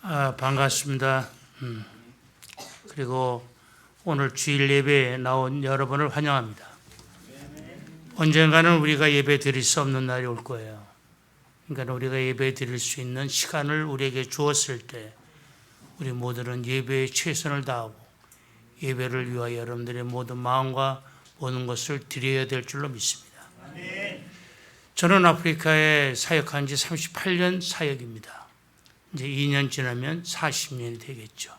반갑습니다. 그리고 오늘 주일 예배에 나온 여러분을 환영합니다. 언젠가는 우리가 예배 드릴 수 없는 날이 올 거예요. 그러니까 우리가 예배 드릴 수 있는 시간을 우리에게 주었을 때 우리 모두는 예배에 최선을 다하고 예배를 위하여 여러분들의 모든 마음과 모든 것을 드려야 될 줄로 믿습니다. 저는 아프리카에 사역한 지 38년 사역입니다. 이제 2년 지나면 40년이 되겠죠.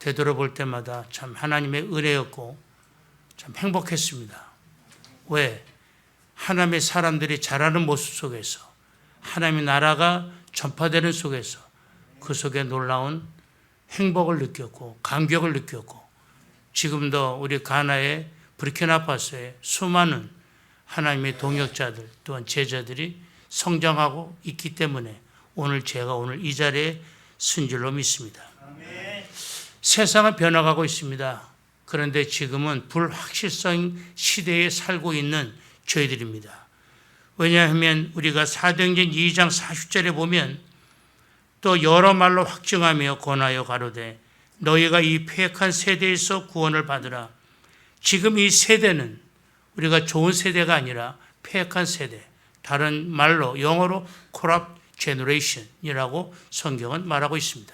되돌아볼 때마다 참 하나님의 은혜였고 참 행복했습니다. 왜? 하나님의 사람들이 자라는 모습 속에서 하나님의 나라가 전파되는 속에서 그 속에 놀라운 행복을 느꼈고 감격을 느꼈고 지금도 우리 가나의 부르키나파소에 수많은 하나님의 동역자들 또한 제자들이 성장하고 있기 때문에 제가 오늘 이 자리에 쓴 줄로 믿습니다. 세상은 변화가고 있습니다. 그런데 지금은 불확실성 시대에 살고 있는 저희들입니다. 왜냐하면 우리가 사도행전 2장 40절에 보면 또 여러 말로 확증하며 권하여 가로되 너희가 이 패역한 세대에서 구원을 받으라. 지금 이 세대는 우리가 좋은 세대가 아니라 패역한 세대, 다른 말로 영어로 corrupt generation이라고 성경은 말하고 있습니다.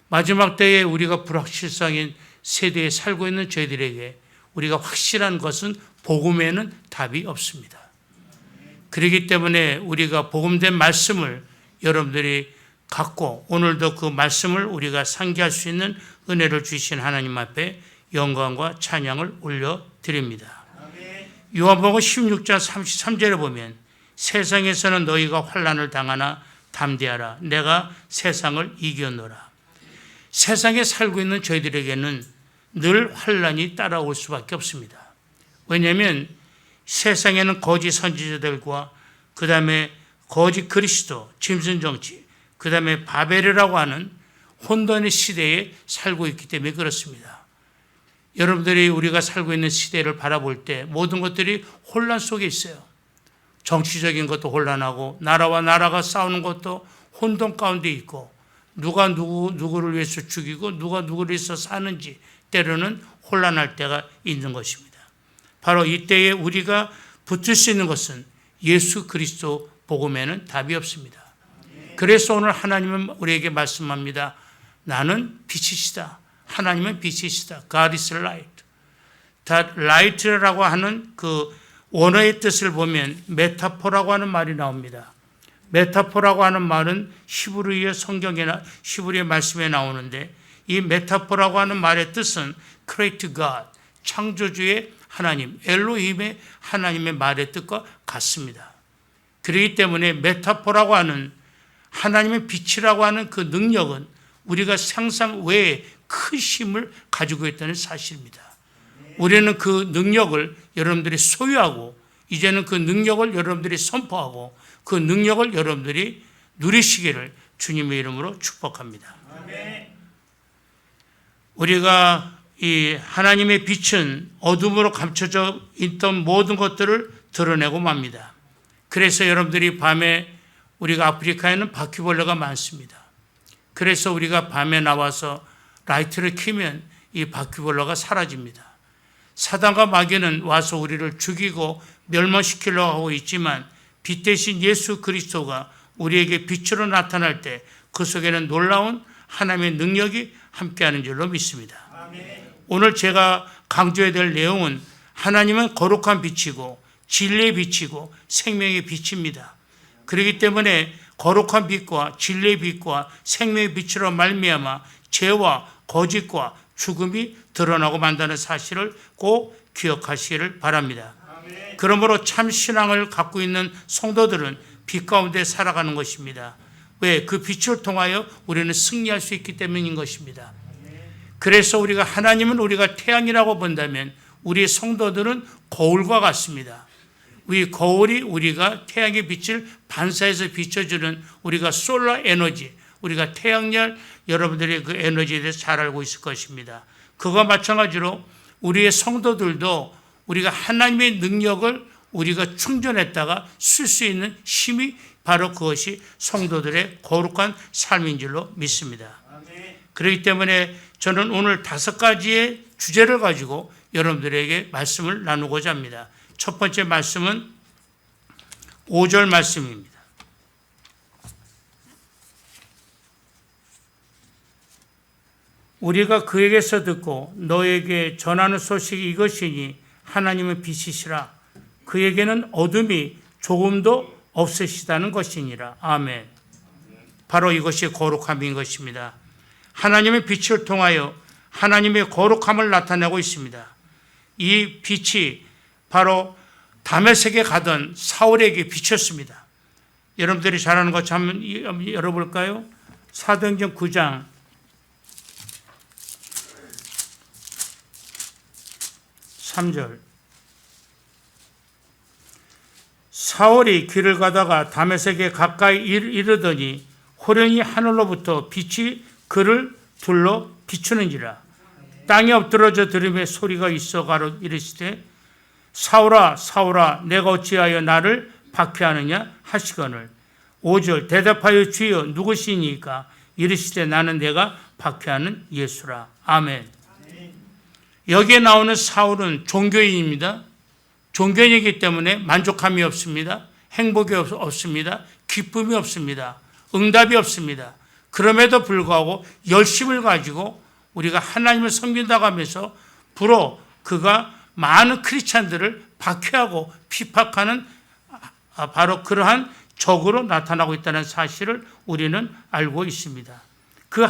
마지막 때에 우리가 불확실성인 세대에 살고 있는 저희들에게 우리가 확실한 것은 복음에는 답이 없습니다. 그렇기 때문에 우리가 복음된 말씀을 여러분들이 갖고 오늘도 그 말씀을 우리가 상기할 수 있는 은혜를 주신 하나님 앞에 영광과 찬양을 올려드립니다. 요한복음 16장 33절에 보면 세상에서는 너희가 환난을 당하나 담대하라. 내가 세상을 이겼노라. 세상에 살고 있는 저희들에게는 늘 환난이 따라올 수밖에 없습니다. 왜냐하면 세상에는 거짓 선지자들과 그 다음에 거짓 그리스도, 짐승 정치, 그 다음에 바벨이라고 하는 혼돈의 시대에 살고 있기 때문에 그렇습니다. 여러분들이 우리가 살고 있는 시대를 바라볼 때 모든 것들이 혼란 속에 있어요. 정치적인 것도 혼란하고 나라와 나라가 싸우는 것도 혼돈 가운데 있고 누가 누구를 위해서 죽이고 누가 누구를 위해서 사는지 때로는 혼란할 때가 있는 것입니다. 바로 이때에 우리가 붙을 수 있는 것은 예수 그리스도 복음에는 답이 없습니다. 그래서 오늘 하나님은 우리에게 말씀합니다. 나는 빛이시다. 하나님은 빛이시다. God is light. That light라고 하는 그 원어의 뜻을 보면 메타포라고 하는 말이 나옵니다. 메타포라고 하는 말은 히브리어 성경이나 히브리어 말씀에 나오는데 이 메타포라고 하는 말의 뜻은 create God, 창조주의 하나님, 엘로힘의 하나님의 말의 뜻과 같습니다. 그렇기 때문에 메타포라고 하는 하나님의 빛이라고 하는 그 능력은 우리가 상상 외에 큰 힘을 가지고 있다는 사실입니다. 우리는 그 능력을 여러분들이 소유하고 이제는 그 능력을 여러분들이 선포하고 그 능력을 여러분들이 누리시기를 주님의 이름으로 축복합니다. 우리가 이 하나님의 빛은 어둠으로 감춰져 있던 모든 것들을 드러내고 맙니다. 그래서 여러분들이 밤에 우리가 아프리카에는 바퀴벌레가 많습니다. 그래서 우리가 밤에 나와서 라이트를 켜면 이 바퀴벌레가 사라집니다. 사단과 마귀는 와서 우리를 죽이고 멸망시키려고 하고 있지만 빛 대신 예수 그리스도가 우리에게 빛으로 나타날 때 그 속에는 놀라운 하나님의 능력이 함께하는 줄로 믿습니다. 오늘 제가 강조해야 될 내용은 하나님은 거룩한 빛이고 진리의 빛이고 생명의 빛입니다. 그렇기 때문에 거룩한 빛과 진리의 빛과 생명의 빛으로 말미암아 죄와 거짓과 죽음이 드러나고 만다는 사실을 꼭 기억하시기를 바랍니다. 그러므로 참 신앙을 갖고 있는 성도들은 빛 가운데 살아가는 것입니다. 왜? 그 빛을 통하여 우리는 승리할 수 있기 때문인 것입니다. 그래서 하나님은 우리가 태양이라고 본다면 우리 성도들은 거울과 같습니다. 이 거울이 우리가 태양의 빛을 반사해서 비춰주는 우리가 솔라 에너지, 우리가 태양열 여러분들이 그 에너지에 대해서 잘 알고 있을 것입니다. 그와 마찬가지로 우리의 성도들도 우리가 하나님의 능력을 우리가 충전했다가 쓸 수 있는 힘이 바로 그것이 성도들의 거룩한 삶인 줄로 믿습니다. 그렇기 때문에 저는 오늘 5가지의 주제를 가지고 여러분들에게 말씀을 나누고자 합니다. 첫 번째 말씀은 5절 말씀입니다. 우리가 그에게서 듣고 너에게 전하는 소식이 이것이니 하나님은 빛이시라. 그에게는 어둠이 조금도 없으시다는 것이니라. 아멘. 바로 이것이 거룩함인 것입니다. 하나님의 빛을 통하여 하나님의 거룩함을 나타내고 있습니다. 이 빛이 바로 다메섹에 가던 사울에게 비쳤습니다. 여러분들이 잘 아는 것 한번 열어볼까요? 사도행전 9장 3절. 사울이 길을 가다가 다메섹에 가까이 이르더니 호련히 하늘로부터 빛이 그를 둘러 비추는지라. 땅에 엎드러져 들음에 소리가 있어 가로 이르시되 사울아 사울아 내가 어찌하여 나를 박해하느냐 하시거늘 5절 대답하여 주여 누구시니까 이르시되 나는 내가 박해하는 예수라. 아멘. 여기에 나오는 사울은 종교인입니다. 종교인이기 때문에 만족함이 없습니다. 행복이 없습니다. 기쁨이 없습니다. 응답이 없습니다. 그럼에도 불구하고 열심을 가지고 우리가 하나님을 섬긴다고 하면서 불어 그가 많은 크리스찬들을 박해하고 피박하는 바로 그러한 적으로 나타나고 있다는 사실을 우리는 알고 있습니다. 그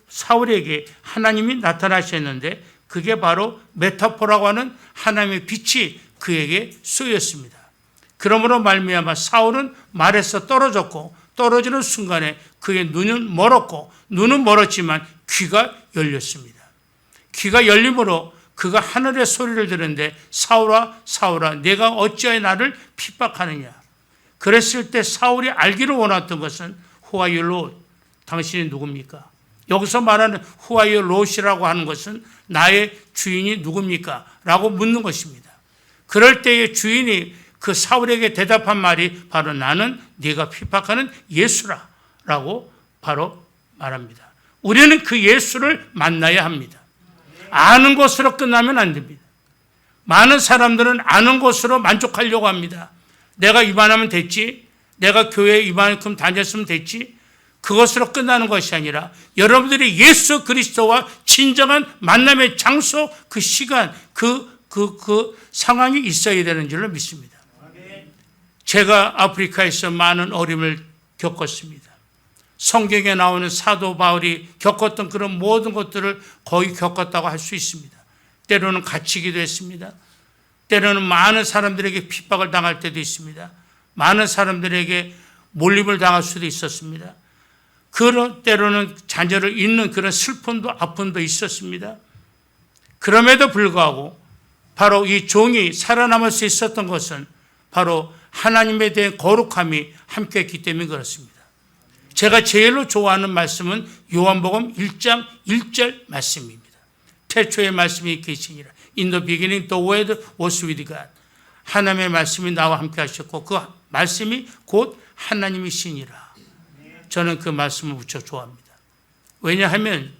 사울에게 하나님이 나타나셨는데 그게 바로 메타포라고 하는 하나님의 빛이 그에게 쏘였습니다. 그러므로 말미암아 사울은 말에서 떨어졌고 떨어지는 순간에 그의 눈은 멀었고 눈은 멀었지만 귀가 열렸습니다. 귀가 열림으로 그가 하늘의 소리를 들은데 사울아 사울아 내가 어찌하여 나를 핍박하느냐. 그랬을 때 사울이 알기를 원했던 것은 Who are you Lord? 당신이 누굽니까? 여기서 말하는 Who are you Lord이라고 하는 것은 나의 주인이 누굽니까? 라고 묻는 것입니다. 그럴 때의 주인이 그 사울에게 대답한 말이 바로 나는 네가 핍박하는 예수라 라고 바로 말합니다. 우리는 그 예수를 만나야 합니다. 아는 것으로 끝나면 안 됩니다. 많은 사람들은 아는 것으로 만족하려고 합니다. 내가 이만하면 됐지, 내가 교회에 이만큼 다녔으면 됐지, 그것으로 끝나는 것이 아니라 여러분들이 예수 그리스도와 진정한 만남의 장소, 그 시간, 그 상황이 있어야 되는 줄로 믿습니다. 제가 아프리카에서 많은 어려움을 겪었습니다. 성경에 나오는 사도 바울이 겪었던 그런 모든 것들을 거의 겪었다고 할 수 있습니다. 때로는 갇히기도 했습니다. 때로는 많은 사람들에게 핍박을 당할 때도 있습니다. 많은 사람들에게 몰림을 당할 수도 있었습니다. 그런 때로는 자녀를 잃는 그런 슬픔도 아픔도 있었습니다. 그럼에도 불구하고 바로 이 종이 살아남을 수 있었던 것은 바로 하나님에 대한 거룩함이 함께했기 때문에 그렇습니다. 제가 제일로 좋아하는 말씀은 요한복음 1장 1절 말씀입니다. 태초에 말씀이 계시니라. In the beginning the word was with God. 하나님의 말씀이 나와 함께 하셨고 그 말씀이 곧 하나님이시니라. 저는 그 말씀을 무척 좋아합니다. 왜냐하면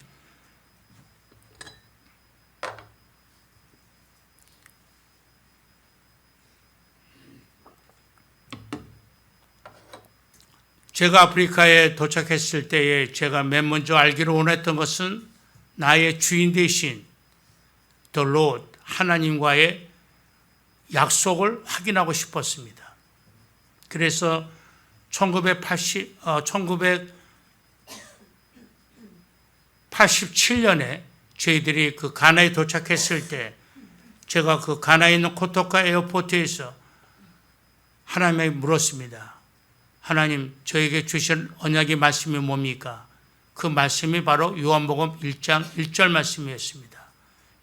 제가 아프리카에 도착했을 때에 제가 맨 먼저 알기를 원했던 것은 나의 주인 되신 The Lord, 하나님과의 약속을 확인하고 싶었습니다. 그래서 1987년에 저희들이 그 가나에 도착했을 때 제가 그 가나에 있는 코토카 에어포트에서 하나님에게 물었습니다. 하나님, 저에게 주신 언약의 말씀이 뭡니까? 그 말씀이 바로 요한복음 1장 1절 말씀이었습니다.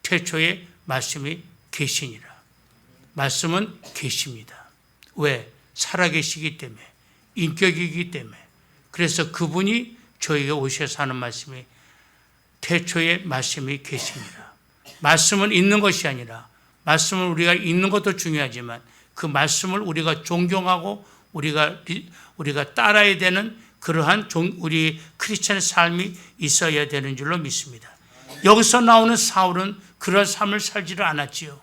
태초에 말씀이 계시니라. 말씀은 계십니다. 왜? 살아계시기 때문에, 인격이기 때문에. 그래서 그분이 저에게 오셔서 하는 말씀이 태초에 말씀이 계십니다. 말씀은 있는 것이 아니라 말씀을 우리가 읽는 것도 중요하지만 그 말씀을 우리가 존경하고 우리가 따라야 되는 그러한 우리 크리스천의 삶이 있어야 되는 줄로 믿습니다. 여기서 나오는 사울은 그런 삶을 살지를 않았지요.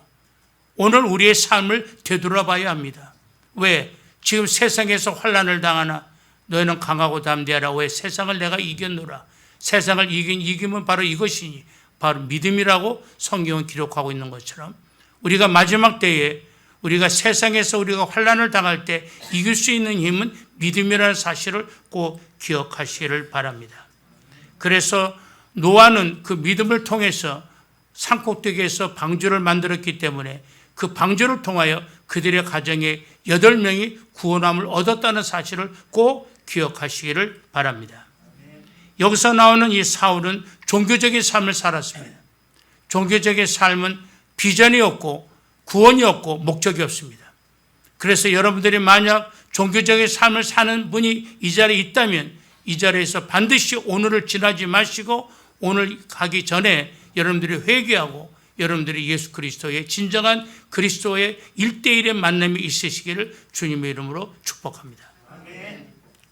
오늘 우리의 삶을 되돌아봐야 합니다. 왜? 지금 세상에서 환난을 당하나 너희는 강하고 담대하라. 왜? 세상을 내가 이겼노라. 세상을 이기면 바로 이것이니 바로 믿음이라고 성경은 기록하고 있는 것처럼 우리가 마지막 때에 우리가 세상에서 우리가 환난을 당할 때 이길 수 있는 힘은 믿음이라는 사실을 꼭 기억하시기를 바랍니다. 그래서 노아는 그 믿음을 통해서 산꼭대기에서 방주를 만들었기 때문에 그 방주를 통하여 그들의 가정에 8명이 구원함을 얻었다는 사실을 꼭 기억하시기를 바랍니다. 여기서 나오는 이 사울은 종교적인 삶을 살았습니다. 종교적인 삶은 비전이 없고 구원이 없고 목적이 없습니다. 그래서 여러분들이 만약 종교적인 삶을 사는 분이 이 자리에 있다면 이 자리에서 반드시 오늘을 지나지 마시고 오늘 가기 전에 여러분들이 회개하고 여러분들이 예수 그리스도의 진정한 그리스도의 1대1의 만남이 있으시기를 주님의 이름으로 축복합니다.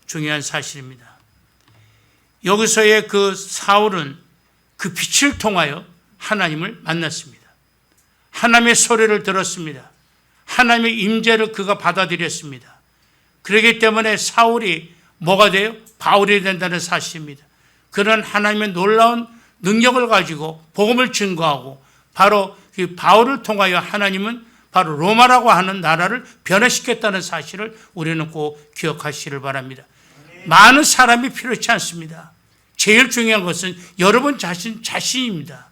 중요한 사실입니다. 여기서의 그 사울은 그 빛을 통하여 하나님을 만났습니다. 하나님의 소리를 들었습니다. 하나님의 임재를 그가 받아들였습니다. 그렇기 때문에 사울이 뭐가 돼요? 바울이 된다는 사실입니다. 그런 하나님의 놀라운 능력을 가지고 복음을 증거하고 바로 그 바울을 통하여 하나님은 바로 로마라고 하는 나라를 변화시켰다는 사실을 우리는 꼭 기억하시기를 바랍니다. 많은 사람이 필요치 않습니다. 제일 중요한 것은 여러분 자신입니다.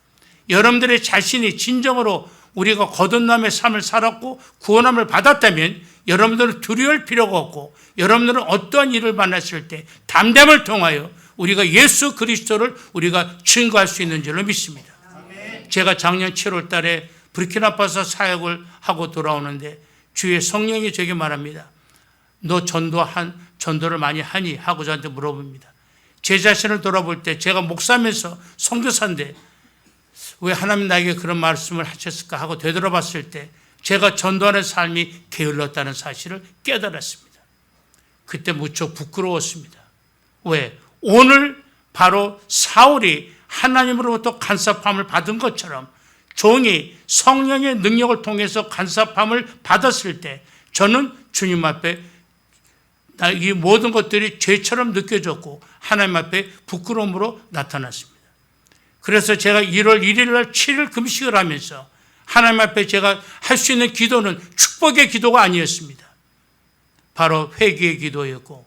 여러분들의 자신이 진정으로 우리가 거듭남의 삶을 살았고 구원함을 받았다면 여러분들은 두려울 필요가 없고 여러분들은 어떠한 일을 만났을 때 담대함을 통하여 우리가 예수 그리스도를 우리가 증거할 수 있는 줄로 믿습니다. 제가 작년 7월 달에 부르키나파소 사역을 하고 돌아오는데 주의 성령이 제게 말합니다. 너 전도를 많이 하니? 하고 저한테 물어봅니다. 제 자신을 돌아볼 때 제가 목사면서 선교사인데 왜 하나님 나에게 그런 말씀을 하셨을까 하고 되돌아봤을 때 제가 전도하는 삶이 게을렀다는 사실을 깨달았습니다. 그때 무척 부끄러웠습니다. 왜? 오늘 바로 사울이 하나님으로부터 간섭함을 받은 것처럼 종이 성령의 능력을 통해서 간섭함을 받았을 때 저는 주님 앞에 이 모든 것들이 죄처럼 느껴졌고 하나님 앞에 부끄러움으로 나타났습니다. 그래서 제가 1월 1일 날 7일 금식을 하면서 하나님 앞에 제가 할 수 있는 기도는 축복의 기도가 아니었습니다. 바로 회개의 기도였고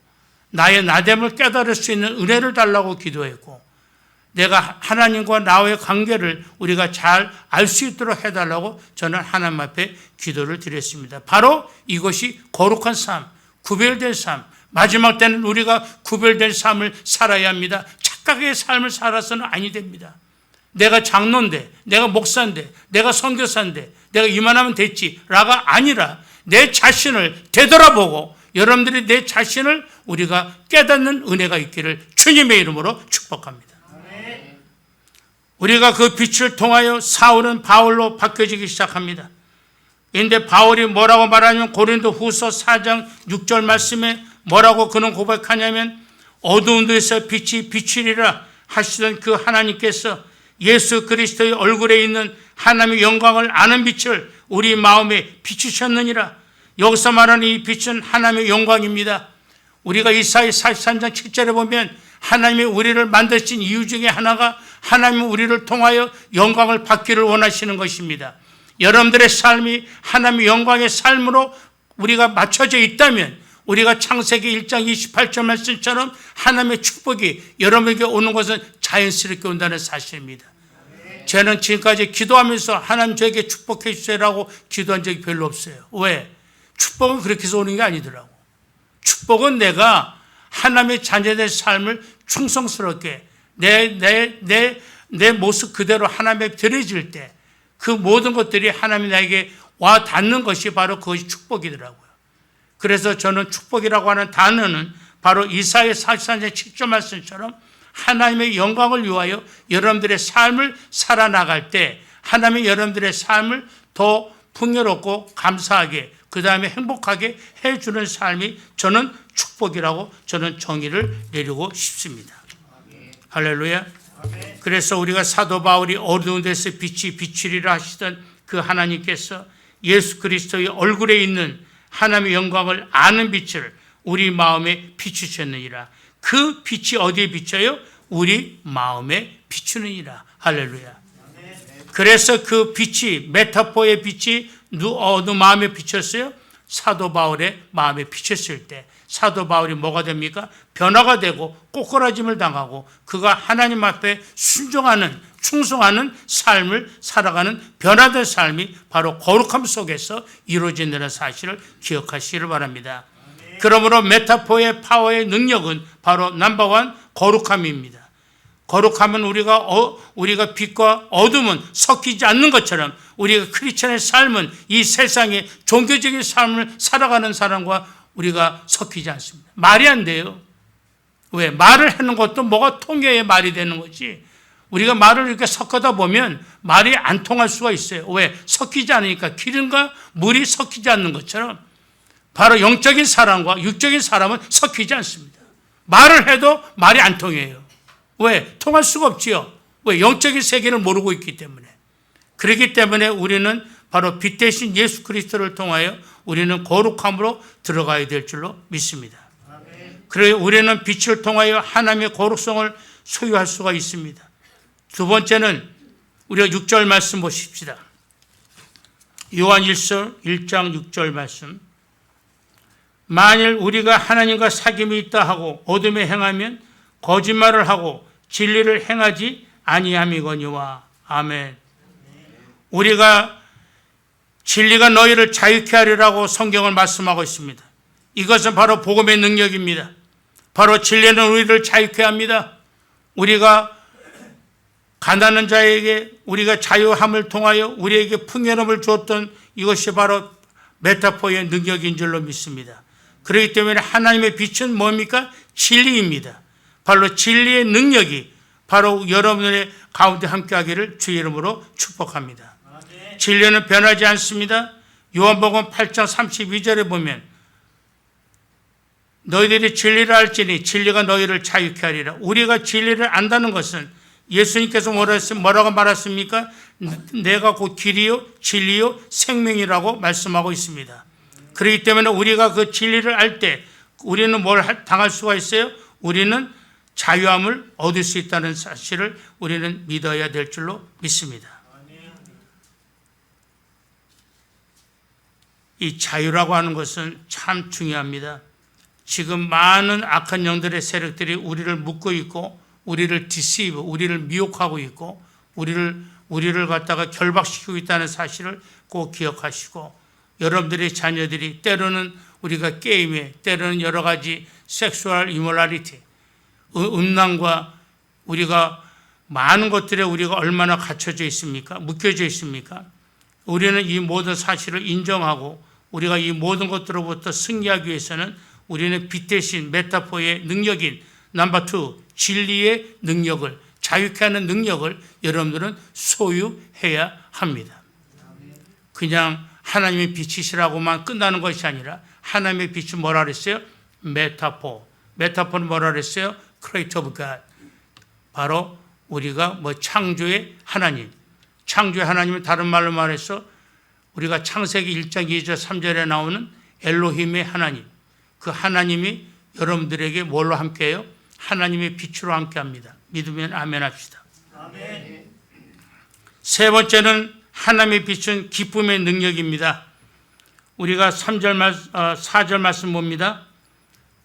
나의 나됨을 깨달을 수 있는 은혜를 달라고 기도했고 내가 하나님과 나와의 관계를 우리가 잘 알 수 있도록 해달라고 저는 하나님 앞에 기도를 드렸습니다. 바로 이것이 거룩한 삶, 구별된 삶, 마지막 때는 우리가 구별된 삶을 살아야 합니다. 착각의 삶을 살아서는 아니 됩니다. 내가 장로인데, 내가 목사인데, 내가 선교사인데, 내가 이만하면 됐지라가 아니라 내 자신을 되돌아보고 여러분들이 내 자신을 우리가 깨닫는 은혜가 있기를 주님의 이름으로 축복합니다. 우리가 그 빛을 통하여 사울은 바울로 바뀌어지기 시작합니다. 그런데 바울이 뭐라고 말하냐면 고린도 후서 4장 6절 말씀에 뭐라고 그는 고백하냐면 어두운 데서 빛이 비추리라 하시던 그 하나님께서 예수 그리스도의 얼굴에 있는 하나님의 영광을 아는 빛을 우리 마음에 비추셨느니라. 여기서 말하는 이 빛은 하나님의 영광입니다. 우리가 이사야 43장 7절에 보면 하나님이 우리를 만드신 이유 중에 하나가 하나님은 우리를 통하여 영광을 받기를 원하시는 것입니다. 여러분들의 삶이 하나님의 영광의 삶으로 우리가 맞춰져 있다면 우리가 창세기 1장 28절 말씀처럼 하나님의 축복이 여러분에게 오는 것은 자연스럽게 온다는 사실입니다. 저는 지금까지 기도하면서 하나님 저에게 축복해 주세요라고 기도한 적이 별로 없어요. 왜? 축복은 그렇게 해서 오는 게 아니더라고. 축복은 내가 하나님의 자녀된 삶을 충성스럽게 내 모습 그대로 하나님에 드려질 때 그 모든 것들이 하나님이 나에게 와 닿는 것이 바로 그것이 축복이더라고요. 그래서 저는 축복이라고 하는 단어는 바로 이사야 44장 7절 말씀처럼 하나님의 영광을 위하여 여러분들의 삶을 살아나갈 때 하나님이 여러분들의 삶을 더 풍요롭고 감사하게 그 다음에 행복하게 해주는 삶이 저는 축복이라고 저는 정의를 내리고 싶습니다. 할렐루야. 그래서 우리가 사도 바울이 어두운 데서 빛이 비추리라 하시던 그 하나님께서 예수 그리스도의 얼굴에 있는 하나님의 영광을 아는 빛을 우리 마음에 비추셨느니라. 그 빛이 어디에 비쳐요? 우리 마음에 비추느니라. 할렐루야. 그래서 그 빛이 메타포의 빛이 어느 마음에 비쳤어요? 사도 바울의 마음에 비쳤을 때 사도 바울이 뭐가 됩니까? 변화가 되고 꼬꾸라짐을 당하고 그가 하나님 앞에 순종하는 충성하는 삶을 살아가는 변화된 삶이 바로 거룩함 속에서 이루어진다는 사실을 기억하시기를 바랍니다. 그러므로 메타포의 파워의 능력은 바로 넘버원 거룩함입니다. 거룩함은 우리가 빛과 어둠은 섞이지 않는 것처럼 우리가 크리스천의 삶은 이 세상의 종교적인 삶을 살아가는 사람과 우리가 섞이지 않습니다. 말이 안 돼요. 왜? 말을 하는 것도 뭐가 통해야 말이 되는 거지. 우리가 말을 이렇게 섞어다 보면 말이 안 통할 수가 있어요. 왜? 섞이지 않으니까 기름과 물이 섞이지 않는 것처럼 바로 영적인 사람과 육적인 사람은 섞이지 않습니다. 말을 해도 말이 안 통해요. 왜? 통할 수가 없지요. 왜? 영적인 세계를 모르고 있기 때문에. 그렇기 때문에 우리는 바로 빛 대신 예수 그리스도를 통하여 우리는 거룩함으로 들어가야 될 줄로 믿습니다. 그래서 우리는 빛을 통하여 하나님의 거룩성을 소유할 수가 있습니다. 두 번째는 우리가 6절 말씀 보십시다. 요한 1서 1장 6절 말씀. 만일 우리가 하나님과 사귐이 있다 하고 어둠에 행하면 거짓말을 하고 진리를 행하지 아니함이거니와. 아멘. 우리가 진리가 너희를 자유케 하리라고 성경을 말씀하고 있습니다. 이것은 바로 복음의 능력입니다. 바로 진리는 우리를 자유케 합니다. 우리가 가난한 자에게 우리가 자유함을 통하여 우리에게 풍요로움을 주었던 이것이 바로 메타포의 능력인 줄로 믿습니다. 그렇기 때문에 하나님의 빛은 뭡니까? 진리입니다. 바로 진리의 능력이 바로 여러분의 가운데 함께하기를 주의 이름으로 축복합니다. 진리는 변하지 않습니다. 요한복음 8장 32절에 보면 너희들이 진리를 알지니 진리가 너희를 자유케 하리라. 우리가 진리를 안다는 것은 예수님께서 뭐라고 말했습니까? 내가 곧 길이요 진리요 생명이라고 말씀하고 있습니다. 그렇기 때문에 우리가 그 진리를 알 때 우리는 뭘 당할 수가 있어요? 우리는 자유함을 얻을 수 있다는 사실을 우리는 믿어야 될 줄로 믿습니다. 이 자유라고 하는 것은 참 중요합니다. 지금 많은 악한 영들의 세력들이 우리를 묶고 있고 우리를 디시브, 우리를 미혹하고 있고 우리를 갖다가 결박시키고 있다는 사실을 꼭 기억하시고 여러분들의 자녀들이 때로는 우리가 게임에 때로는 여러 가지 섹슈얼 이모랄리티, 음란과 우리가 많은 것들에 우리가 얼마나 갇혀져 있습니까? 묶여져 있습니까? 우리는 이 모든 사실을 인정하고 우리가 이 모든 것들로부터 승리하기 위해서는 우리는 빛 대신 메타포의 능력인 넘버 2 진리의 능력을 자유케 하는 능력을 여러분들은 소유해야 합니다. 그냥 하나님의 빛이시라고만 끝나는 것이 아니라 하나님의 빛은 뭐라 그랬어요? 메타포. 메타포는 뭐라 그랬어요? Creator of God. 바로 우리가 창조의 하나님. 창조의 하나님은 다른 말로 말해서 우리가 창세기 1장 2절 3절에 나오는 엘로힘의 하나님. 그 하나님이 여러분들에게 뭘로 함께해요? 하나님의 빛으로 함께합니다. 믿으면 아멘 합시다. 아멘. 세 번째는 하나님의 빛은 기쁨의 능력입니다. 우리가 4절 말씀 봅니다.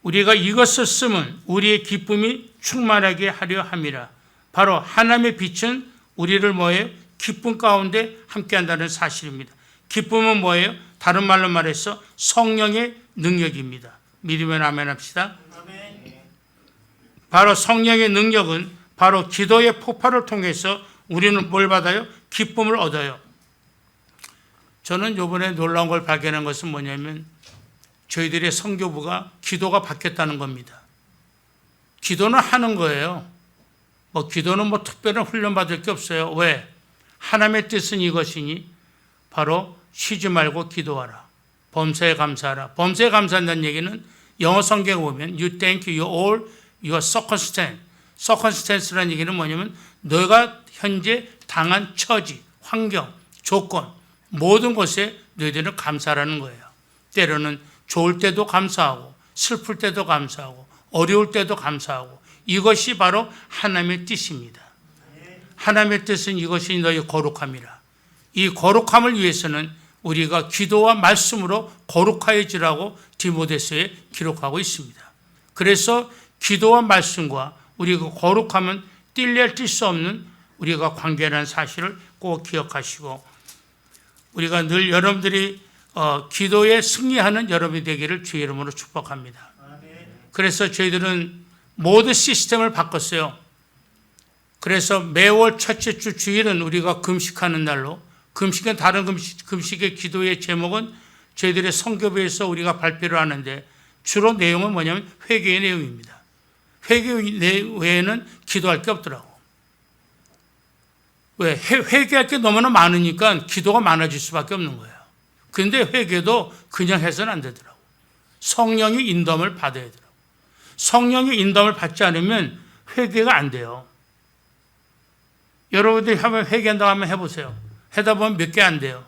우리가 이것을 쓰면 우리의 기쁨이 충만하게 하려 함이라. 바로 하나님의 빛은 우리를 뭐예요? 기쁨 가운데 함께한다는 사실입니다. 기쁨은 뭐예요? 다른 말로 말해서 성령의 능력입니다. 믿으면 아멘 합시다. 바로 성령의 능력은 바로 기도의 폭발을 통해서 우리는 뭘 받아요? 기쁨을 얻어요. 저는 이번에 놀라운 걸 발견한 것은 뭐냐면 저희들의 선교부가 기도가 바뀌었다는 겁니다. 기도는 하는 거예요. 기도는 특별한 훈련 받을 게 없어요. 왜? 하나님의 뜻은 이것이니 바로 쉬지 말고 기도하라. 범사에 감사하라. 범사에 감사한다는 얘기는 영어 성경에 보면 You thank you all your circumstance. circumstance라는 얘기는 뭐냐면 너가 현재 당한 처지, 환경, 조건 모든 것에 너희들은 감사하라는 거예요. 때로는 좋을 때도 감사하고 슬플 때도 감사하고 어려울 때도 감사하고 이것이 바로 하나님의 뜻입니다. 하나님의 뜻은 이것이 너희 거룩함이라. 이 거룩함을 위해서는 우리가 기도와 말씀으로 거룩하여지라고 디모데서에 기록하고 있습니다. 그래서 기도와 말씀과 우리가 거룩함은 뗄래야 뗄 수 없는 우리가 관계라는 사실을 꼭 기억하시고 우리가 늘 여러분들이 기도에 승리하는 여러분이 되기를 주의 이름으로 축복합니다. 그래서 저희들은 모든 시스템을 바꿨어요. 그래서 매월 첫째 주 주일은 우리가 금식하는 날로 금식은 다른 금식의 기도의 제목은 저희들의 성교부에서 우리가 발표를 하는데 주로 내용은 뭐냐면 회개의 내용입니다. 회개 외에는 기도할 게 없더라고. 왜? 회개할 게 너무나 많으니까 기도가 많아질 수밖에 없는 거예요. 그런데 회개도 그냥 해서는 안 되더라고. 성령의 인도함을 받아야 되더라고. 성령의 인도함을 받지 않으면 회개가 안 돼요. 여러분들이 한번 회개한다고 한번 해보세요. 하다 보면 몇 개 안 돼요.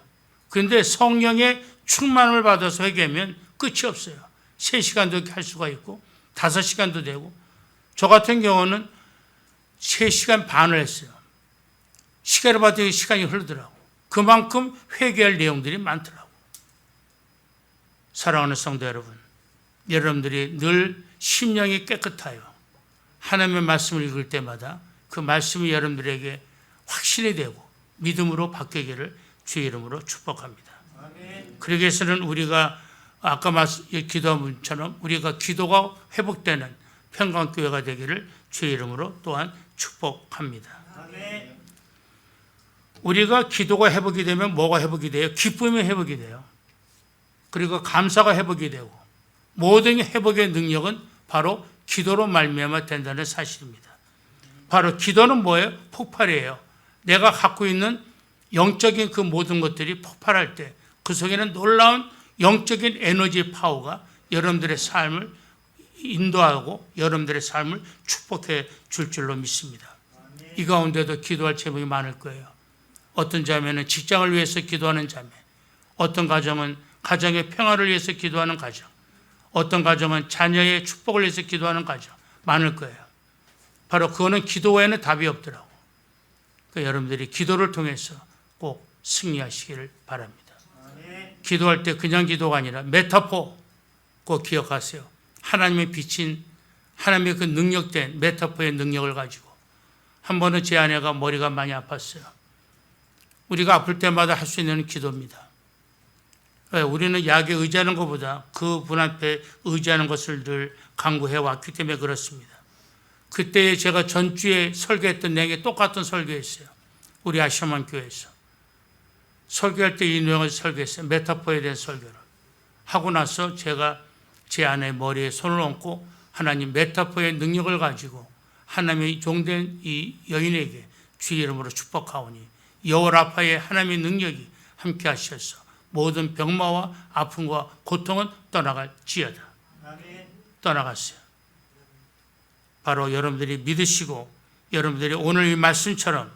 그런데 성령의 충만을 받아서 회개하면 끝이 없어요. 3시간도 할 수가 있고 5시간도 되고 저 같은 경우는 3시간 반을 했어요. 시간을 받더니 시간이 흐르더라고. 그만큼 회개할 내용들이 많더라고. 사랑하는 성도 여러분, 여러분들이 늘 심령이 깨끗하여 하나님의 말씀을 읽을 때마다 그 말씀이 여러분들에게 확신이 되고 믿음으로 바뀌기를 주의 이름으로 축복합니다. 그러기 위해서는 우리가 아까 기도한 분처럼 우리가 기도가 회복되는 평강교회가 되기를 주의 이름으로 또한 축복합니다. 우리가 기도가 회복이 되면 뭐가 회복이 돼요? 기쁨이 회복이 돼요. 그리고 감사가 회복이 되고 모든 회복의 능력은 바로 기도로 말미암아 된다는 사실입니다. 바로 기도는 뭐예요? 폭발이에요. 내가 갖고 있는 영적인 그 모든 것들이 폭발할 때 그 속에는 놀라운 영적인 에너지 파워가 여러분들의 삶을 인도하고 여러분들의 삶을 축복해 줄 줄로 믿습니다. 이 가운데도 기도할 제목이 많을 거예요. 어떤 자매는 직장을 위해서 기도하는 자매, 어떤 가정은 가정의 평화를 위해서 기도하는 가정, 어떤 가정은 자녀의 축복을 위해서 기도하는 가정 많을 거예요. 바로 그거는 기도 외에는 답이 없더라고. 그러니까 여러분들이 기도를 통해서 꼭 승리하시기를 바랍니다. 기도할 때 그냥 기도가 아니라 메타포 꼭 기억하세요. 하나님의 비친 하나님의 그 능력된 메타포의 능력을 가지고 한 번은 제 아내가 머리가 많이 아팠어요. 우리가 아플 때마다 할 수 있는 기도입니다. 우리는 약에 의지하는 것보다 그분 앞에 의지하는 것을 늘 강구해 왔기 때문에 그렇습니다. 그때 제가 전주에 설교했던 내게 똑같은 설교했어요. 우리 아시아만 교회에서. 설교할 때 이 내용을 설교했어요. 메타포에 대한 설교를. 하고 나서 제가 제 아내 머리에 손을 얹고 하나님 메타포의 능력을 가지고 하나님의 종된 이 여인에게 주의 이름으로 축복하오니 여호라파의 하나님의 능력이 함께 하셔서 모든 병마와 아픔과 고통은 떠나갈지어다. 떠나갔어요. 바로 여러분들이 믿으시고 여러분들이 오늘 이 말씀처럼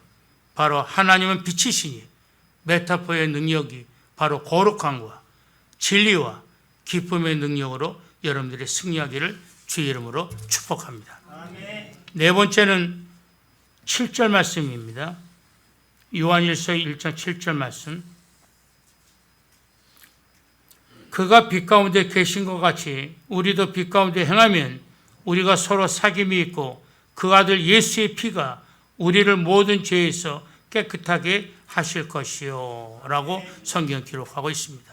바로 하나님은 빛이시니 메타포의 능력이 바로 거룩함과 진리와 기쁨의 능력으로 여러분들이 승리하기를 주의 이름으로 축복합니다. 네 번째는 7절 말씀입니다. 요한일서 1장 7절 말씀. 그가 빛 가운데 계신 것 같이 우리도 빛 가운데 행하면 우리가 서로 사귐이 있고 그 아들 예수의 피가 우리를 모든 죄에서 깨끗하게 하실 것이요 라고 성경 기록하고 있습니다.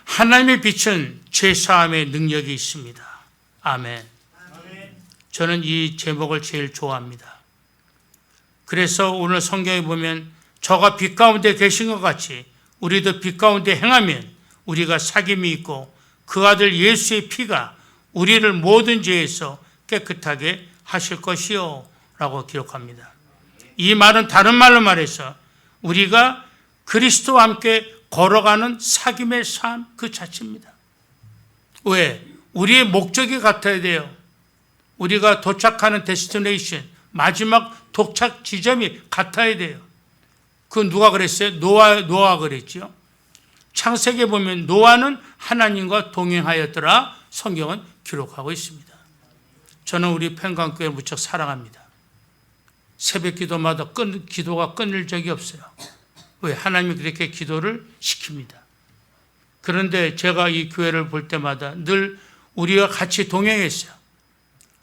하나님의 빛은 죄사함의 능력이 있습니다. 아멘. 저는 이 제목을 제일 좋아합니다. 그래서 오늘 성경에 보면 저가 빛 가운데 계신 것 같이 우리도 빛 가운데 행하면 우리가 사귐이 있고 그 아들 예수의 피가 우리를 모든 죄에서 깨끗하게 하실 것이요 라고 기록합니다. 이 말은 다른 말로 말해서 우리가 그리스도와 함께 걸어가는 사귐의 삶 그 자체입니다. 왜? 우리의 목적이 같아야 돼요. 우리가 도착하는 데스티네이션, 마지막 도착 지점이 같아야 돼요. 그 누가 그랬어요? 노아가 그랬죠. 창세기에 보면 노아는 하나님과 동행하였더라 성경은 기록하고 있습니다. 저는 우리 평강교회 무척 사랑합니다. 새벽 기도마다 기도가 끊을 적이 없어요. 왜? 하나님이 그렇게 기도를 시킵니다. 그런데 제가 이 교회를 볼 때마다 늘 우리가 같이 동행했어요.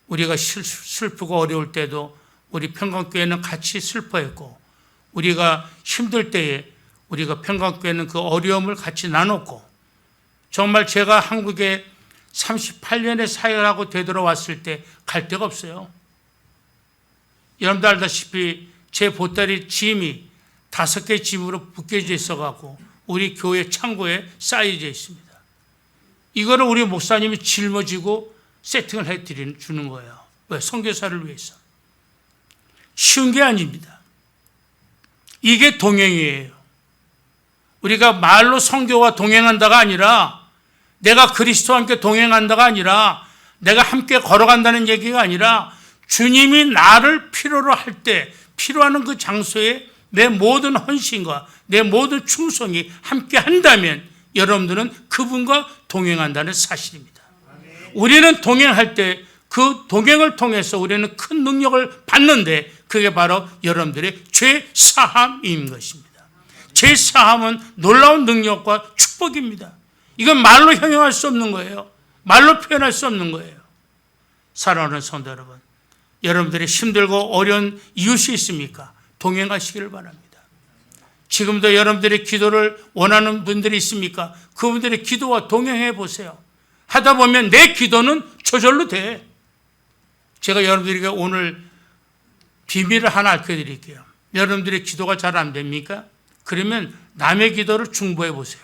우리가 슬프고 어려울 때도 우리 평강교회는 같이 슬퍼했고, 우리가 힘들 때에 우리가 평강교회는 그 어려움을 같이 나눴고, 정말 제가 한국에 38년의 사역을 하고 되돌아왔을 때 갈 데가 없어요. 여러분도 알다시피 제 보따리 짐이 5개 짐으로 묶여져 있어갖고 우리 교회 창고에 쌓여져 있습니다. 이거를 우리 목사님이 짊어지고 세팅을 해주는 거예요. 왜? 선교사를 위해서. 쉬운 게 아닙니다. 이게 동행이에요. 우리가 말로 선교와 동행한다가 아니라, 내가 그리스도와 함께 동행한다가 아니라, 내가 함께 걸어간다는 얘기가 아니라, 주님이 나를 필요로 할 때 필요하는 그 장소에 내 모든 헌신과 내 모든 충성이 함께 한다면 여러분들은 그분과 동행한다는 사실입니다. 우리는 동행할 때 그 동행을 통해서 우리는 큰 능력을 받는데, 그게 바로 여러분들의 죄 사함인 것입니다. 죄 사함은 놀라운 능력과 축복입니다. 이건 말로 형용할 수 없는 거예요. 말로 표현할 수 없는 거예요. 사랑하는 성도 여러분, 여러분들이 힘들고 어려운 이웃이 있습니까? 동행하시기를 바랍니다. 지금도 여러분들의 기도를 원하는 분들이 있습니까? 그분들의 기도와 동행해 보세요. 하다 보면 내 기도는 저절로 돼. 제가 여러분들에게 오늘 비밀을 하나 알려드릴게요. 여러분들의 기도가 잘 안 됩니까? 그러면 남의 기도를 중보해 보세요.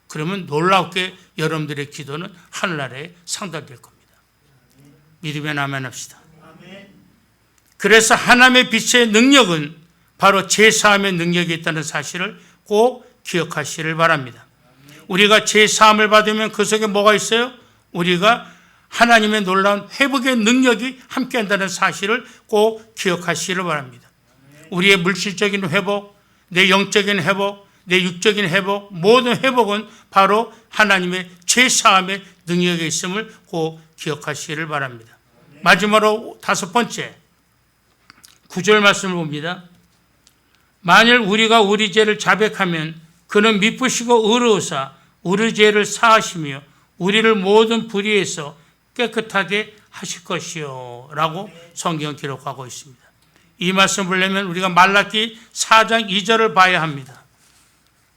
그러면 놀랍게 여러분들의 기도는 하늘나라에 상달될 겁니다. 믿으면 아멘 합시다. 그래서 하나님의 빛의 능력은 바로 제사함의 능력이 있다는 사실을 꼭 기억하시기를 바랍니다. 우리가 제사함을 받으면 그 속에 뭐가 있어요? 우리가 하나님의 놀라운 회복의 능력이 함께한다는 사실을 꼭 기억하시기를 바랍니다. 우리의 물질적인 회복, 내 영적인 회복, 내 육적인 회복, 모든 회복은 바로 하나님의 제사함의 능력이 있음을 꼭 기억하시기를 바랍니다. 마지막으로 5번째, 9절 말씀을 봅니다. 만일 우리가 우리 죄를 자백하면 그는 미쁘시고 의로우사 우리 죄를 사하시며 우리를 모든 불의에서 깨끗하게 하실 것이요 라고 성경 기록하고 있습니다. 이 말씀을 보려면 우리가 말라기 4장 2절을 봐야 합니다.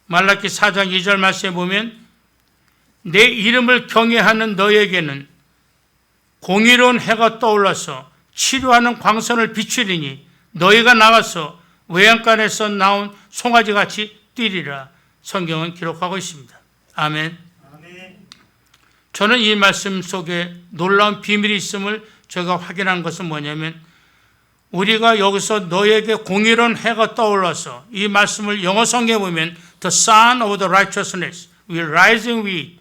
말라기 4장 2절 말씀에 보면, 내 이름을 경외하는 너에게는 공의로운 해가 떠올라서 치료하는 광선을 비추리니 너희가 나가서 외양간에서 나온 송아지같이 뛰리라. 성경은 기록하고 있습니다. 아멘. 저는 이 말씀 속에 놀라운 비밀이 있음을 제가 확인한 것은 뭐냐면, 우리가 여기서 너에게 공의로운 해가 떠올라서, 이 말씀을 영어 성경에 보면 The sun of the righteousness will rising with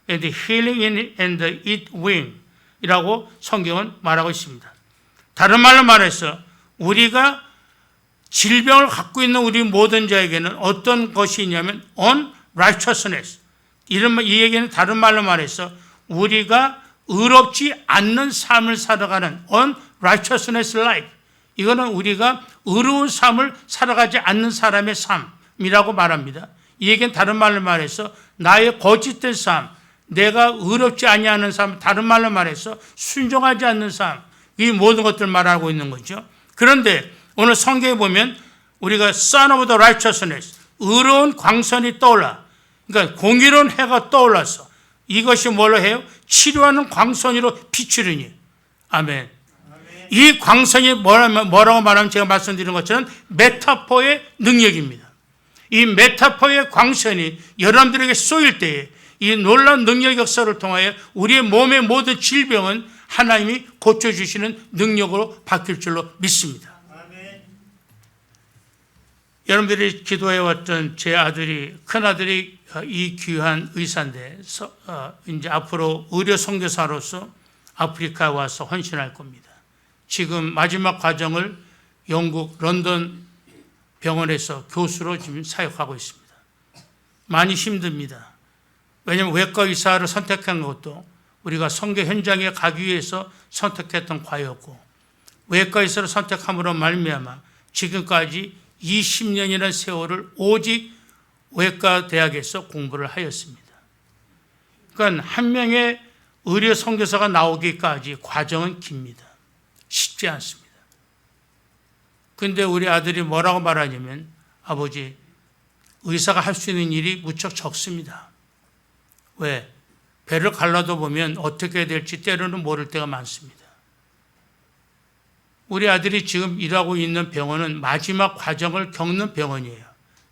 and the healing in and the it wing 이라고 성경은 말하고 있습니다. 다른 말로 말해서 우리가 질병을 갖고 있는 우리 모든 자에게는 어떤 것이 있냐면 on righteousness. 이 얘기는 다른 말로 말해서 우리가 의롭지 않는 삶을 살아가는 on righteousness life. 이거는 우리가 의로운 삶을 살아가지 않는 사람의 삶이라고 말합니다. 이 얘기는 다른 말로 말해서 나의 거짓된 삶, 내가 의롭지 아니하는 삶, 다른 말로 말해서 순종하지 않는 삶, 이 모든 것들을 말하고 있는 거죠. 그런데 오늘 성경에 보면 우리가 Son of the Righteousness, 의로운 광선이 떠올라, 그러니까 공의로운 해가 떠올라서 이것이 뭘로 해요? 치료하는 광선으로 비추리니. 아멘. 이 광선이 뭐라고 말하면 제가 말씀드린 것처럼 메타포의 능력입니다. 이 메타포의 광선이 여러분들에게 쏘일 때에 이 놀라운 능력 역사를 통하여 우리의 몸의 모든 질병은 하나님이 고쳐주시는 능력으로 바뀔 줄로 믿습니다. 여러분들이 기도해왔던 제 아들이, 큰아들이 이 귀한 의사인데 이제 앞으로 의료 선교사로서 아프리카에 와서 헌신할 겁니다. 지금 마지막 과정을 영국 런던 병원에서 교수로 지금 사역하고 있습니다. 많이 힘듭니다. 왜냐하면 외과 의사를 선택한 것도 우리가 선교 현장에 가기 위해서 선택했던 과였고, 외과 의사를 선택함으로 말미암아 지금까지 20년이라는 세월을 오직 외과 대학에서 공부를 하였습니다. 그러니까 한 명의 의료 선교사가 나오기까지 과정은 깁니다. 쉽지 않습니다. 그런데 우리 아들이 뭐라고 말하냐면, 아버지, 의사가 할 수 있는 일이 무척 적습니다. 왜? 배를 갈라도 보면 어떻게 해야 될지 때로는 모를 때가 많습니다. 우리 아들이 지금 일하고 있는 병원은 마지막 과정을 겪는 병원이에요.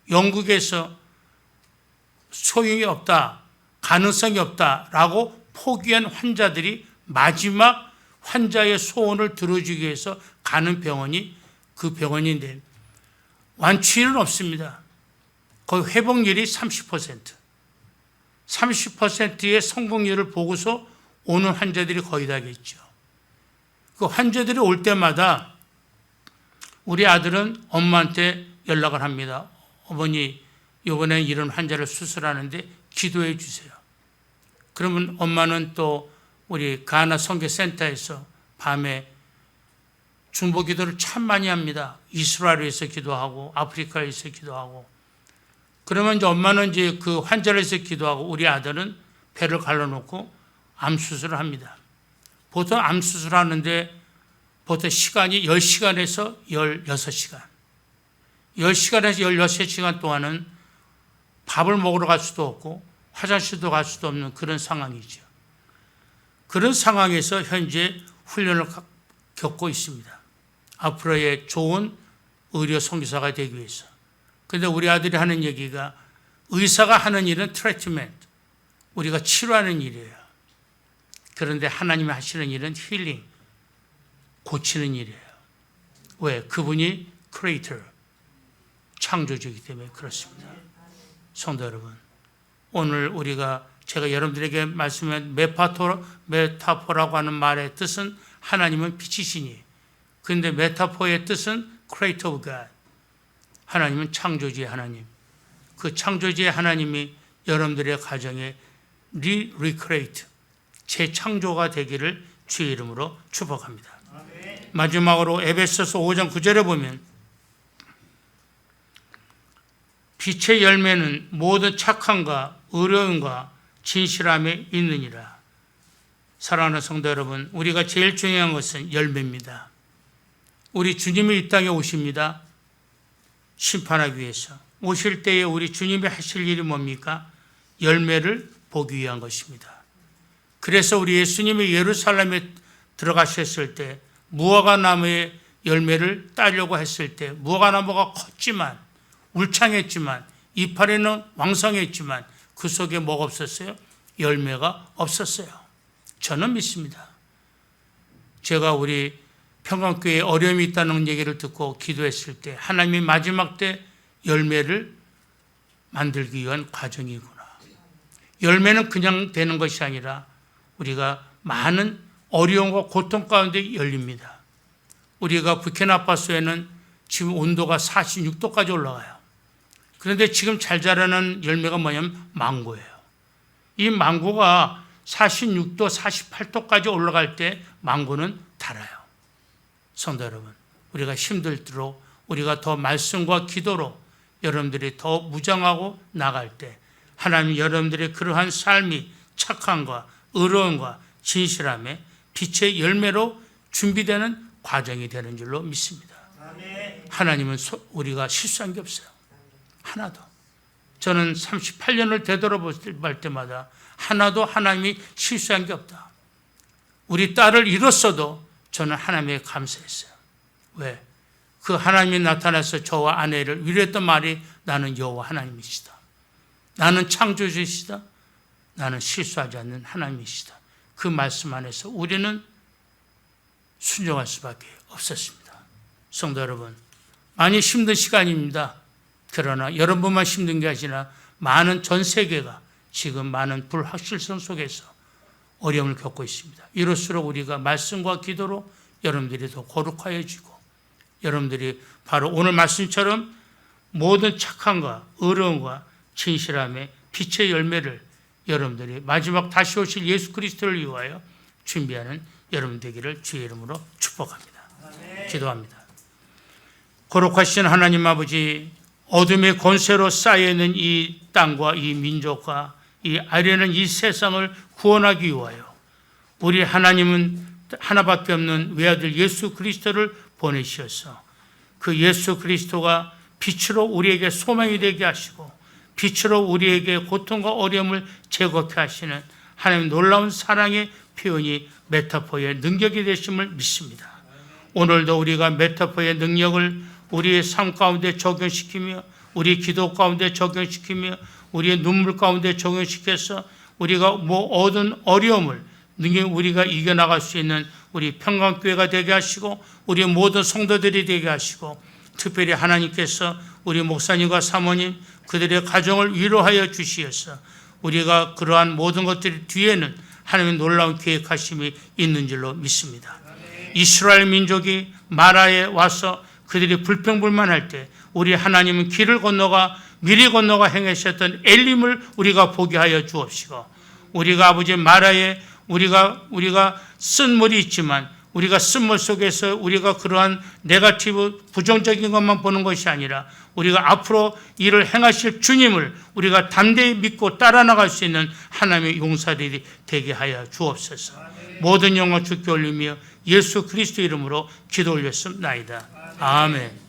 영국에서 소용이 없다, 가능성이 없다라고 포기한 환자들이 마지막 환자의 소원을 들어주기 위해서 가는 병원이 그 병원인데, 완치율은 없습니다. 거의 회복률이 30%. 30%의 성공률을 보고서 오는 환자들이 거의 다겠죠. 그 환자들이 올 때마다 우리 아들은 엄마한테 연락을 합니다. 어머니, 이번에 이런 환자를 수술하는데 기도해 주세요. 그러면 엄마는 또 우리 가나 선교센터에서 밤에 중보 기도를 참 많이 합니다. 이스라엘에서 기도하고 아프리카에서 기도하고. 그러면 이제 엄마는 이제 그 환자를 위해서 기도하고, 우리 아들은 배를 갈라놓고 암 수술을 합니다. 보통 암 수술하는데 보통 시간이 10시간에서 16시간. 10시간에서 16시간 동안은 밥을 먹으러 갈 수도 없고 화장실도 갈 수도 없는 그런 상황이죠. 그런 상황에서 현재 훈련을 겪고 있습니다. 앞으로의 좋은 의료 선교사가 되기 위해서. 그런데 우리 아들이 하는 얘기가, 의사가 하는 일은 트리트먼트, 우리가 치료하는 일이에요. 그런데 하나님이 하시는 일은 힐링, 고치는 일이에요. 왜? 그분이 크리에이터, 창조주이기 때문에 그렇습니다. 성도 여러분, 오늘 제가 여러분들에게 말씀한 메타포라고 하는 말의 뜻은 하나님은 빛이시니, 그런데 메타포의 뜻은 Creator of God, 하나님은 창조주의 하나님. 그 창조주의 하나님이 여러분들의 가정에 리크레이트, 재창조가 되기를 주의 이름으로 축복합니다. 아멘. 마지막으로 에베소서 5장 9절에 보면, 빛의 열매는 모든 착함과 의로움과 진실함에 있느니라. 사랑하는 성도 여러분, 우리가 제일 중요한 것은 열매입니다. 우리 주님이 이 땅에 오십니다. 심판하기 위해서. 오실 때에 우리 주님이 하실 일이 뭡니까? 열매를 보기 위한 것입니다. 그래서 우리 예수님이 예루살렘에 들어가셨을 때 무화과나무의 열매를 따려고 했을 때, 무화과나무가 컸지만, 울창했지만, 이파리는 왕성했지만 그 속에 뭐가 없었어요? 열매가 없었어요. 저는 믿습니다. 제가 우리 평강교회에 어려움이 있다는 얘기를 듣고 기도했을 때, 하나님이 마지막 때 열매를 만들기 위한 과정이구나. 열매는 그냥 되는 것이 아니라 우리가 많은 어려움과 고통 가운데 열립니다. 우리가 부키나파소에는 지금 온도가 46도까지 올라가요. 그런데 지금 잘 자라는 열매가 뭐냐면 망고예요. 이 망고가 46도, 48도까지 올라갈 때 망고는 달아요. 성도 여러분, 우리가 힘들도록 우리가 더 말씀과 기도로 여러분들이 더 무장하고 나갈 때 하나님 여러분들의 그러한 삶이 착함과 의로움과 진실함에 빛의 열매로 준비되는 과정이 되는 줄로 믿습니다. 하나님은 우리가 실수한 게 없어요. 하나도. 저는 38년을 되돌아볼 때마다 하나도 하나님이 실수한 게 없다. 우리 딸을 잃었어도 저는 하나님에 감사했어요. 왜? 그 하나님이 나타나서 저와 아내를 위로했던 말이, 나는 여호와 하나님이시다. 나는 창조주이시다. 나는 실수하지 않는 하나님이시다. 그 말씀 안에서 우리는 순종할 수밖에 없었습니다. 성도 여러분, 많이 힘든 시간입니다. 그러나 여러분만 힘든 게 아니라 많은 전 세계가 지금 많은 불확실성 속에서 어려움을 겪고 있습니다. 이럴수록 우리가 말씀과 기도로 여러분들이 더 거룩하여지고 여러분들이 바로 오늘 말씀처럼 모든 착함과 의로움과 진실함의 빛의 열매를 여러분들이 마지막 다시 오실 예수 그리스도를 위하여 준비하는 여러분 되기를 주의 이름으로 축복합니다. 기도합니다. 거룩하신 하나님 아버지, 어둠의 권세로 쌓여있는 이 땅과 이 민족과 이 아련한 이 세상을 구원하기 위하여 우리 하나님은 하나밖에 없는 외아들 예수 그리스도를 보내시어서 그 예수 그리스도가 빛으로 우리에게 소망이 되게 하시고 빛으로 우리에게 고통과 어려움을 제거케 하시는 하나님의 놀라운 사랑의 표현이 메타포의 능력이 되심을 믿습니다. 오늘도 우리가 메타포의 능력을 우리의 삶 가운데 적용시키며 우리 기도 가운데 적용시키며 우리의 눈물 가운데 적용시켜서 우리가 얻은 어려움을 우리가 이겨나갈 수 있는 우리 평강교회가 되게 하시고 우리 모든 성도들이 되게 하시고 특별히 하나님께서 우리 목사님과 사모님 그들의 가정을 위로하여 주시어서 우리가 그러한 모든 것들 뒤에는 하나님의 놀라운 계획하심이 있는 줄로 믿습니다. 이스라엘 민족이 마라에 와서 그들이 불평불만할 때 우리 하나님은 길을 건너가 미리 건너가 행하셨던 엘림을 우리가 보게 하여 주옵시고 우리가 아버지 마라에 우리가 쓴 물이 있지만 우리가 쓴물 속에서 우리가 그러한 네거티브 부정적인 것만 보는 것이 아니라 우리가 앞으로 일을 행하실 주님을 우리가 담대히 믿고 따라 나갈 수 있는 하나님의 용사들이 되게 하여 주옵소서. 모든 영광 주께 올리며 예수 그리스도 이름으로 기도 올렸습니다. 아멘.